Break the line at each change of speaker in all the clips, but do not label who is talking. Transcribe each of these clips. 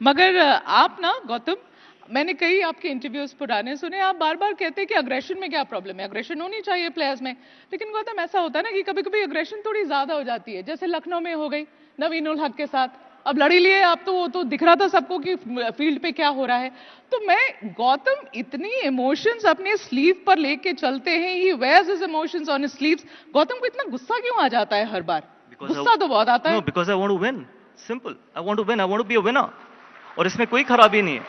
मगर आप ना गौतम, मैंने कई आपके इंटरव्यूज पुराने सुने, आप बार बार कहते हैं कि अग्रेशन में क्या प्रॉब्लम है, अग्रेशन होनी चाहिए प्लेयर्स में। लेकिन गौतम ऐसा होता है ना कि कभी कभी अग्रेशन थोड़ी ज्यादा हो जाती है, जैसे लखनऊ में हो गई नवीन उल हक के साथ। अब लड़ी लिए आप, तो वो तो दिख रहा था सबको कि फील्ड पे क्या हो रहा है। तो मैं गौतम इतनी इमोशंस अपने स्लीव पर लेके चलते हैं, he wears his emotions on his sleeves. Gautam को इतना गुस्सा क्यों आ जाता है हर बार? गुस्सा तो बहुत आता है।
No, because I want to win. Simple, I want to win, I want to be a winner. और इसमें कोई खराबी नहीं है।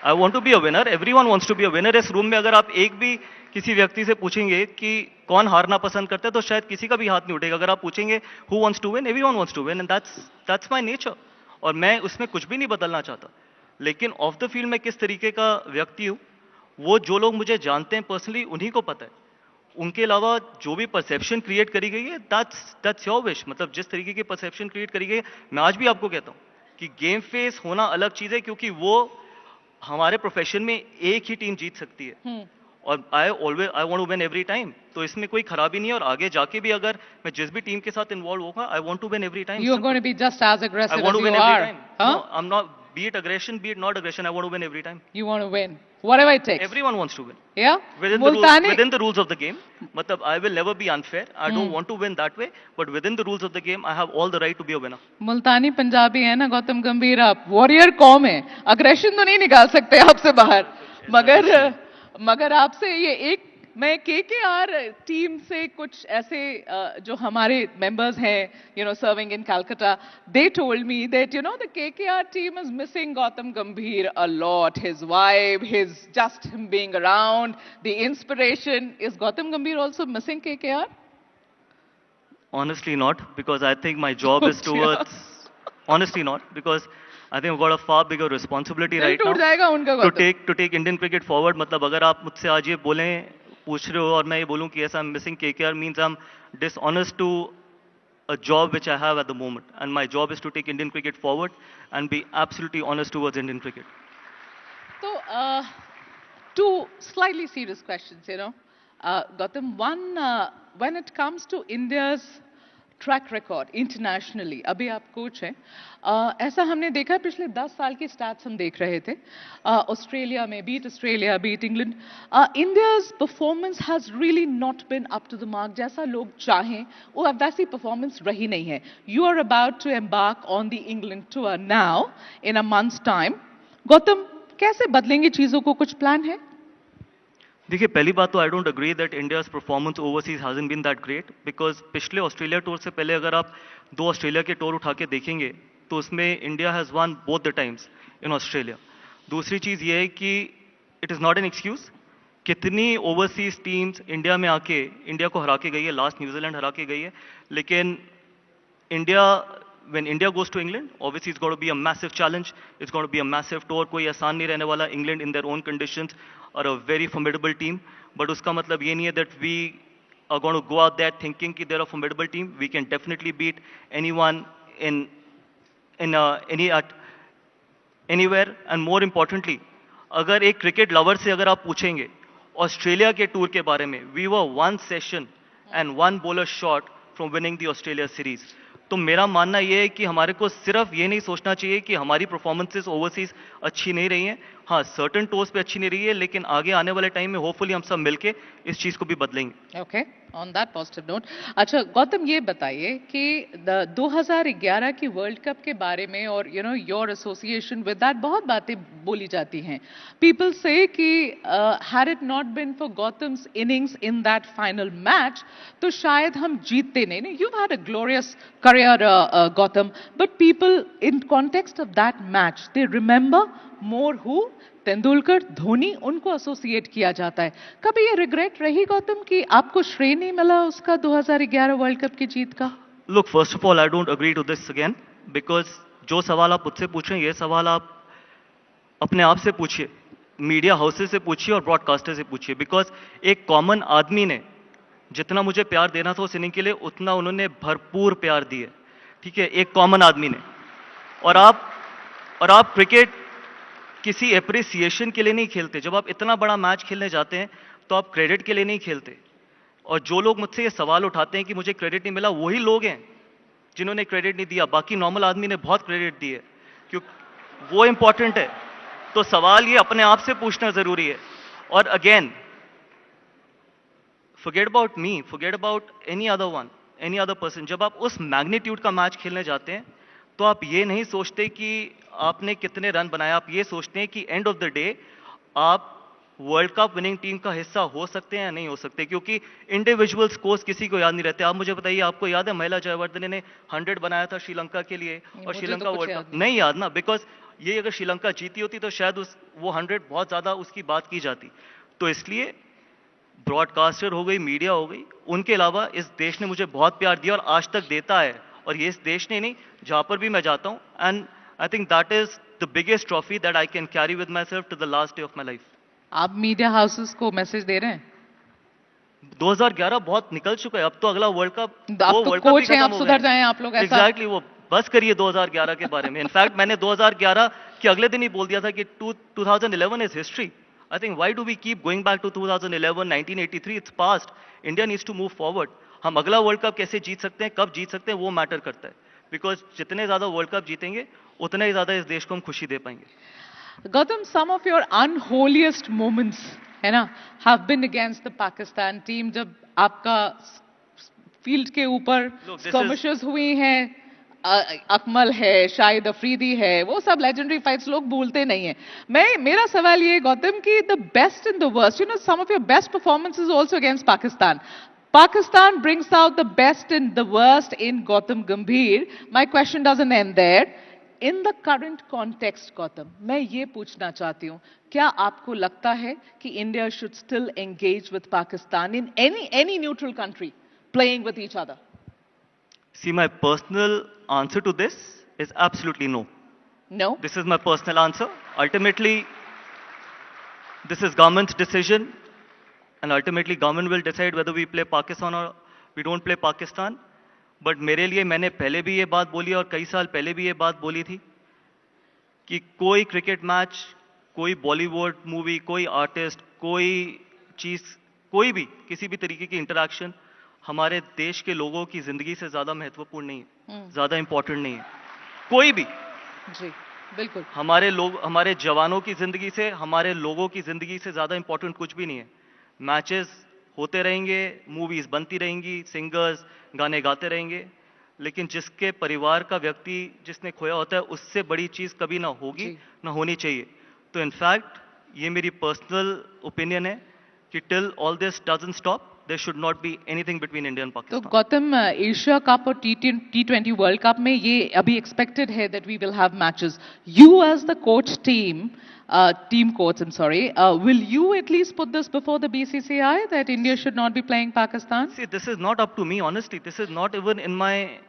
I want to be a winner, everyone wants to be a winner. इस रूम में अगर आप एक भी किसी व्यक्ति से पूछेंगे कि कौन हारना पसंद करता है, तो शायद किसी का भी हाथ नहीं उठेगा। अगर आप पूछेंगे who wants to win, everyone wants to win, and that's my nature. और मैं उसमें कुछ भी नहीं बदलना चाहता। लेकिन ऑफ द फील्ड में किस तरीके का व्यक्ति हूं, वो जो लोग मुझे जानते हैं पर्सनली, उन्हीं को पता है। उनके अलावा जो भी परसेप्शन क्रिएट करी गई है, दैट्स योर विश। मतलब जिस तरीके की परसेप्शन क्रिएट करी गई है, मैं आज भी आपको कहता हूं कि गेम फेस होना अलग चीज है, क्योंकि वो हमारे प्रोफेशन में एक ही टीम जीत सकती है। और I want to win every time. तो इसमें कोई खराबी नहीं है। और आगे जाके भी अगर मैं जिस भी टीम के साथ इन्वॉल्व होगा, I want to win every time.
You're going to be just as
I
aggressive
want
as
to
you
win every
are,
time. No,
huh?
I am not, be it aggression, be it not aggression, I want to win every time.
You want to win, whatever it takes.
Everyone wants to win.
Yeah.
Within
Multani,
the rules of the game. Matlab, I will never be unfair. I don't want to win that way, but within the rules of the game, I have all the right to be a winner.
मुल्तानी पंजाबी है ना गौतम गंभीर, आप warrior कौम है, aggression तो नहीं निकाल सकते आपसे बाहर। मगर मगर आपसे ये एक, मैं केकेआर टीम से कुछ ऐसे जो हमारे मेंबर्स हैं, you know, serving in Calcutta, they told me that you know the KKR team is missing Gautam Gambhir a lot, his vibe, his just him being around, the inspiration. Is Gautam Gambhir also missing KKR?
Honestly, not, because I think my job is towards. Honestly, not, because I think I've got a far bigger responsibility right now
टूट जाएगा उनका
to
Gautam.
take Indian cricket forward. मतलब अगर आप मुझसे आज ये बोलें, पूछ रहे हो, और मैं ये बोलूं कि ऐसा missing KKR means I'm dishonest to a job which I have at the moment, and my job is to take Indian cricket forward and be absolutely honest towards Indian cricket.
So, two slightly serious questions, you know. Gautam, one, when it comes to India's track record internationally, अभी आप coach हैं, ऐसा हमने देखा है, पिछले 10 साल की स्टैट्स हम देख रहे थे ऑस्ट्रेलिया में, beat England, India's performance has really not been up to the mark. जैसा लोग चाहें वो वैसी परफॉर्मेंस रही नहीं है। You are about to embark on the England tour now in a months time. Gautam, कैसे बदलेंगे चीजों को, कुछ प्लान है?
देखिए, पहली बात तो I don't agree that India's performance overseas hasn't been that great, because पिछले ऑस्ट्रेलिया टूर से पहले अगर आप 2 ऑस्ट्रेलिया के टूर उठा के देखेंगे, तो उसमें India has one both the times in Australia. दूसरी चीज ये है कि it is not an excuse. कितनी ओवरसीज टीम्स इंडिया में आके इंडिया को हरा के गई है, लास्ट न्यूजीलैंड हरा के गई है, लेकिन India, when India goes to England, obviously it's going to be a massive challenge. It's going to be a massive tour. कोई आसान नहीं रहने वाला। England in their own conditions are a very formidable team. But उसका मतलब ये नहीं है that we are going to go out there thinking कि they're a formidable team. We can definitely beat anyone at anywhere. And more importantly, अगर एक cricket lover से अगर आप पूछेंगे ऑस्ट्रेलिया के टूर के बारे में, we were 1 session and 1 bowler short from winning the Australia series. तो मेरा मानना यह है कि हमारे को सिर्फ ये नहीं सोचना चाहिए कि हमारी परफॉर्मेंसेस ओवरसीज अच्छी नहीं रही हैं। हाँ, सर्टेन टूर्स पे अच्छी नहीं रही है, लेकिन आगे आने वाले टाइम में होपफुली हम सब मिलके इस चीज को भी बदलेंगे।
Okay, on that positive note. अच्छा गौतम, ये बताइए कि 2011 की वर्ल्ड कप के बारे में और you know your association with that बहुत बातें बोली जाती हैं। पीपल से कि had it not been for Gautam's innings in that final match, तो शायद हम जीतते नहीं। You had a glorious career Gautam, but people in context of that match they remember more who Tendulkar, Dhoni, उनको एसोसिएट किया जाता है। कभी ये रिग्रेट रही गौतम कि आपको श्रेय नहीं मिला उसका 2011 वर्ल्ड कप की जीत का?
Look, first of all I don't agree to this again, because जो सवाल आप मुझसे पूछें, ये सवाल आप अपने आप से पूछिए, मीडिया हाउसेस से पूछिए और ब्रॉडकास्टर से पूछिए। बिकॉज एक कॉमन आदमी ने जितना मुझे प्यार देना था उस इनिंग के लिए, उतना उन्होंने भरपूर प्यार दिए। ठीक है, एक कॉमन आदमी ने। और आप क्रिकेट किसी एप्रिसिएशन के लिए नहीं खेलते। जब आप इतना बड़ा मैच खेलने जाते हैं तो आप क्रेडिट के लिए नहीं खेलते। और जो लोग मुझसे ये सवाल उठाते हैं कि मुझे क्रेडिट नहीं मिला, वही लोग हैं जिन्होंने क्रेडिट नहीं दिया। बाकी नॉर्मल आदमी ने बहुत क्रेडिट दी है। वो इंपॉर्टेंट है। तो सवाल ये अपने आप से पूछना जरूरी है। और again, forget about me, forget about any other one, any other person। जब आप उस मैग्नीट्यूड का मैच खेलने जाते हैं तो आप ये नहीं सोचते कि आपने कितने रन बनाए, आप ये सोचते हैं कि एंड ऑफ द डे आप वर्ल्ड कप विनिंग टीम का हिस्सा हो सकते हैं या नहीं हो सकते, क्योंकि इंडिविजुअल स्कोर्स किसी को याद नहीं रहते। आप मुझे बताइए, आपको याद है महिला जयवर्धने ने 100 बनाया था श्रीलंका के लिए, और
मुझे
श्रीलंका
तो कुछ
वर्ल्ड
याद
कप
नहीं।
नहीं याद ना, बिकॉज ये अगर श्रीलंका जीती होती तो शायद वो 100 बहुत ज्यादा उसकी बात की जाती। तो इसलिए ब्रॉडकास्टर हो गई, मीडिया हो गई, उनके अलावा इस देश ने मुझे बहुत प्यार दिया और आज तक देता है, और ये इस देश ने नहीं, जहां पर भी मैं जाता हूं। And I think that is the biggest trophy that I can carry with myself to the last day of my life.
आप मीडिया हाउसेस को मैसेज दे रहे हैं?
2011 बहुत निकल चुका है, अब तो अगला वर्ल्ड कप,
आप
वो
तो
वर्ल्ड कप भी
कोच हैं,
खत्म
आप
हो
सुधर
गया।
जाएं आप लोग ऐसा।
एग्जैक्टली, वो बस करिए 2011 के बारे में। इनफैक्ट मैंने 2011 के अगले दिन ही बोल दिया था कि 2011 is history. I think why do we keep going back to 2011, 1983? It's past. India needs to move forward. हम अगला वर्ल्ड कप कैसे जीत सकते हैं, कब जीत सकते हैं, वो मैटर करता है। बिकॉज जितने ज्यादा वर्ल्ड कप जीतेंगे उतना ही ज्यादा इस देश को हम खुशी दे पाएंगे।
Gautam, some of your unholiest moments, है ना, have been against the Pakistan team, जब आपका फील्ड के ऊपर
Look, this
skirmishes हुई हैं, अकमल है, शाहिद अफरीदी है, वो सब लेजेंडरी फाइट्स लोग भूलते नहीं है। मेरा सवाल ये गौतम कि the best in the worst, you know, some of your best performances also against Pakistan. Pakistan brings out the best and the worst in Gautam Gambhir. My question doesn't end there. In the current context, Gautam, मैं ये पूछना चाहती हूँ, क्या आपको लगता है कि India should still engage with Pakistan in any neutral country playing with each other?
See, my personal answer to this is absolutely no.
No?
This is my personal answer. Ultimately, this is government's decision, and ultimately government will decide whether we play Pakistan or we don't play Pakistan. But मेरे लिए, मैंने पहले भी ये बात बोली और कई साल पहले भी ये बात बोली थी कि कोई क्रिकेट मैच, कोई बॉलीवुड मूवी, कोई आर्टिस्ट, कोई चीज, कोई भी किसी भी तरीके की इंटरेक्शन हमारे देश के लोगों की जिंदगी से ज्यादा महत्वपूर्ण नहीं है, ज्यादा इंपॉर्टेंट नहीं है। कोई भी
जी बिल्कुल,
हमारे लोग, हमारे जवानों की जिंदगी से, हमारे लोगों की जिंदगी से ज्यादा इंपॉर्टेंट कुछ भी नहीं है। मैचेस होते रहेंगे, मूवीज बनती रहेंगी, सिंगर्स गाने गाते रहेंगे, लेकिन जिसके परिवार का व्यक्ति जिसने खोया होता है, उससे बड़ी चीज कभी ना होगी, ना होनी चाहिए। तो इनफैक्ट ये मेरी पर्सनल ओपिनियन है कि till all this doesn't stop, there should not be anything between India and
तो
Pakistan.
गौतम, एशिया कप और T20 वर्ल्ड कप में ये अभी एक्सपेक्टेड है that we will have matches. You as the coach team coach, I'm sorry, will you at least put this before the BCCI that India should not be playing Pakistan?
See, this is not up to me, honestly. This is not even in my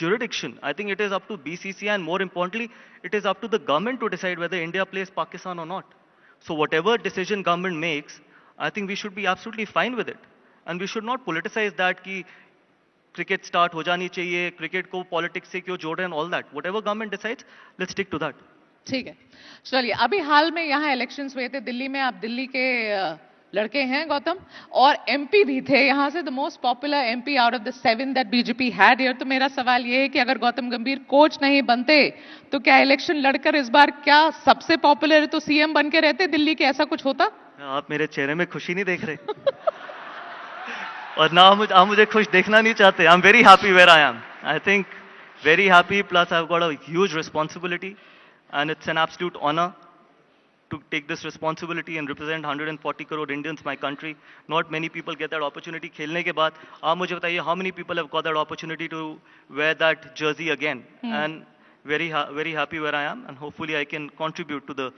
jurisdiction. I think it is up to BCCI, and more importantly, it is up to the government to decide whether India plays Pakistan or not. So whatever decision government makes, I think we should be absolutely fine with it. And we should not politicize that कि cricket start हो जानी चाहिए, cricket को politics से क्यों जोड़ रहे हैं, all that. Whatever government decides, let's stick to that.
ठीक है, चलिए, अभी हाल में यहाँ इलेक्शंस हुए थे दिल्ली में, आप दिल्ली के लड़के हैं गौतम, और एमपी भी थे यहाँ से, the most popular MP out of the 7 that BJP had here. तो मेरा सवाल ये है कि अगर गौतम गंभीर कोच नहीं बनते तो क्या इलेक्शन लड़कर इस बार क्या सबसे पॉपुलर है तो सीएम बन के रहते दिल्ली के, ऐसा कुछ होता?
आप मेरे चेहरे में खुशी नहीं देख रहे और ना आप मुझे खुश देखना नहीं चाहते। I am very happy where I am, I think very happy, plus I have got a huge responsibility and it's an absolute honor to take this responsibility and represent 140 crore Indians, my country. Not many people get that opportunity. खेलने के बाद आप मुझे बताइए, how many people have got that opportunity to wear that jersey again? And very happy where I am, and hopefully I can contribute to the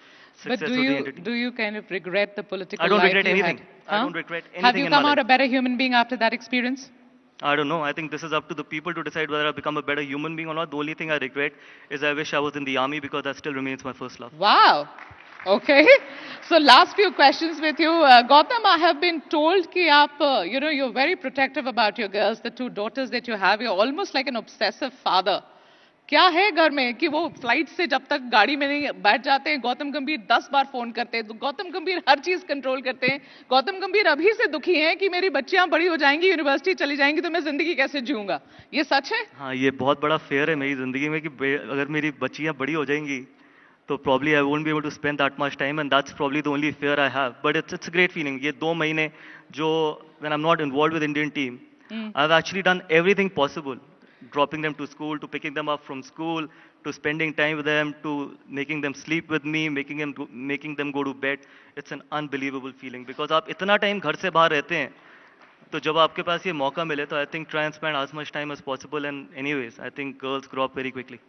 success of the entity.
Do you kind of regret the political
I don't
life
regret
you
anything.
had?
I don't regret anything.
Have you come out a better human being after that experience?
I don't know. I think this is up to the people to decide whether I become a better human being or not. The only thing I regret is I wish I was in the army, because that still remains my first love.
Wow. Okay. So last few questions with you. Gautam, I have been told कि आप, you know, you're very protective about your girls, the 2 daughters that you have. You're almost like an obsessive father क्या है घर में कि वो flight से जब तक गाड़ी में नहीं बैठ जाते हैं, गौतम गंभीर 10 बार फोन करते हैं, तो गौतम गंभीर हर चीज कंट्रोल करते हैं। गौतम गंभीर अभी से दुखी हैं कि मेरी बच्चियां बड़ी हो जाएंगी, यूनिवर्सिटी चली जाएंगी, तो मैं जिंदगी कैसे जीऊंगा। ये सच है?
हाँ, ये बहुत बड़ा फेयर है मेरी जिंदगी में कि अगर मेरी बच्चियां बड़ी हो जाएंगी तो probably I won't be able to spend that much time, and that's probably the only fear I have. But it's a great feeling. ये 2 महीने जो when I'm not involved with Indian team, I've actually done everything possible, dropping them to school, to picking them up from school, to spending time with them, to making them sleep with me, making them go to bed. It's an unbelievable feeling because आप इतना time घर से बाहर रहते हैं, तो जब आपके पास ये मौका मिले तो I think try and spend as much time as possible. And anyways, I think girls grow up very quickly.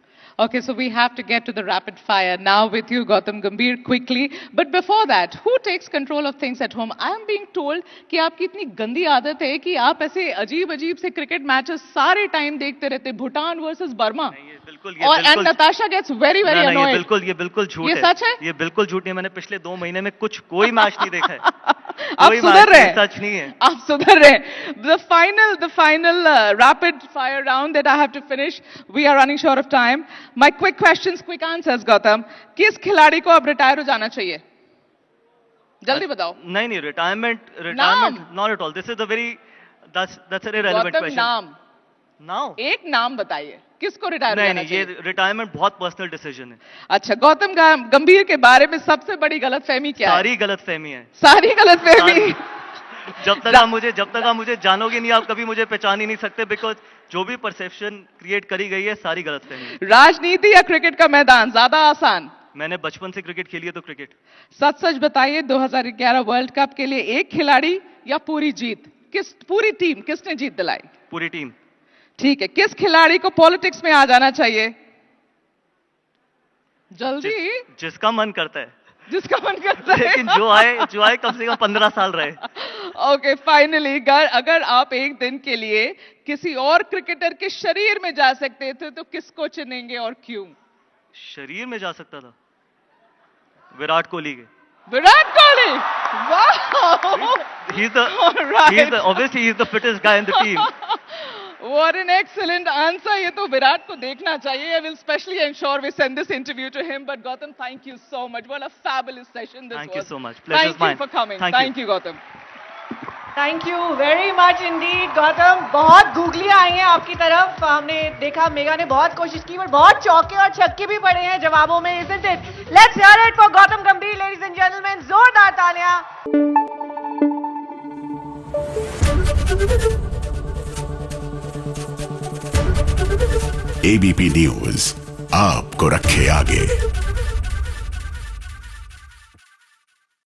Okay, so we have to get to the rapid fire now with you, Gautam Gambhir, quickly. But before that, who takes control of things at home? I am being told कि आपकी इतनी गंदी आदत है कि आप ऐसे अजीब-अजीब से क्रिकेट मैचेस सारे टाइम देखते रहते, भूटान वर्सेस बर्मा। और and Natasha gets very very annoyed.
ये बिल्कुल झूठ है।
ये सच है?
ये बिल्कुल झूठ नहीं। मैंने पिछले 2 महीने में कोई मैच नहीं देखा है।
आप सुधर रहे हैं।
सच नहीं है।
आप सुधर रहे हैं। The final rapid fire round that I have to finish. We are running short of time. My quick questions, quick answers, Gautam. किस खिलाड़ी को अब रिटायर हो जाना चाहिए? जल्दी बताओ।
नहीं, retirement, not at all. This is a very, that's an irrelevant
Gautam,
question. नाम?
एक नाम बताइए, किसको रिटायर
नहीं, ये रिटायरमेंट बहुत पर्सनल डिसीजन है।
अच्छा, गौतम गंभीर के बारे में सबसे बड़ी गलतफहमी क्या है?
सारी गलतफहमी है।
सारी गलतफहमी।
जब तक आप मुझे जानोगे नहीं, आप कभी मुझे पहचान ही नहीं सकते, बिकॉज जो भी परसेप्शन क्रिएट करी गई है सारी गलतफहमी।
राजनीति या क्रिकेट का मैदान ज्यादा आसान?
मैंने बचपन से क्रिकेट खेली है तो क्रिकेट।
सच बताइए, 2011 वर्ल्ड कप के लिए एक खिलाड़ी या पूरी जीत? पूरी टीम किसने जीत दिलाई?
पूरी टीम।
ठीक है, किस खिलाड़ी को पॉलिटिक्स में आ जाना चाहिए? जल्दी।
जिसका मन करता है।
जिसका मन करता है।
लेकिन जो आए कम से कम 15 साल रहे।
ओके, फाइनली अगर आप एक दिन के लिए किसी और क्रिकेटर के शरीर में जा सकते थे तो किसको चुनेंगे और क्यों?
शरीर में जा सकता था विराट कोहली के।
विराट कोहली, वाह!
Obviously he's the fittest guy in the team.
What an excellent answer. ये तो विराट को देखना चाहिए. I will specially ensure we send this interview to him. But Gautam, thank you so much. What a fabulous session this was.
Thank you so much. Pleasure is mine.
Thank you for coming.
Thank
you, Gautam.
Thank you very much Indeed Gautam. बहुत गूगलियां आई हैं आपकी तरफ। हमने देखा mega ने बहुत कोशिश की, पर बहुत चौके और छक्के भी पड़े हैं जवाबों में। isn't it? Let's hear it for Gautam Gambhir, ladies and gentlemen. जोरदार तालियां।
ABP न्यूज आपको रखे आगे।